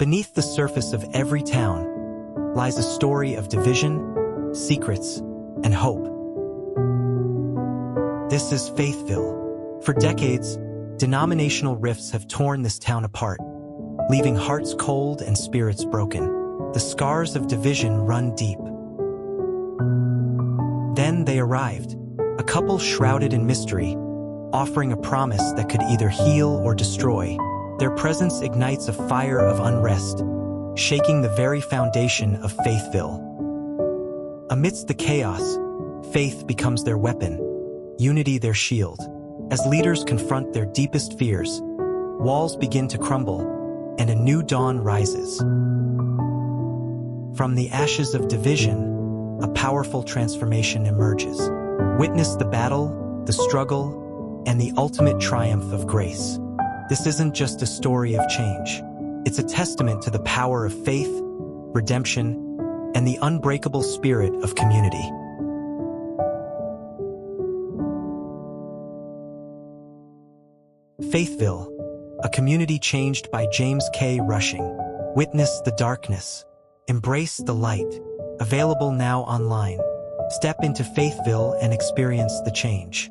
Beneath the surface of every town lies a story of division, secrets, and hope. This is Faithville. For decades, denominational rifts have torn this town apart, leaving hearts cold and spirits broken. The scars of division run deep. Then they arrived, a couple shrouded in mystery, offering a promise that could either heal or destroy. Their presence ignites a fire of unrest, shaking the very foundation of Faithville. Amidst the chaos, faith becomes their weapon, unity their shield. As leaders confront their deepest fears, walls begin to crumble, and a new dawn rises. From the ashes of division, a powerful transformation emerges. Witness the battle, the struggle, and the ultimate triumph of grace. This isn't just a story of change. It's a testament to the power of faith, redemption, and the unbreakable spirit of community. Faithville, a community changed by James K. Rushing. Witness the darkness. Embrace the light. Available now online. Step into Faithville and experience the change.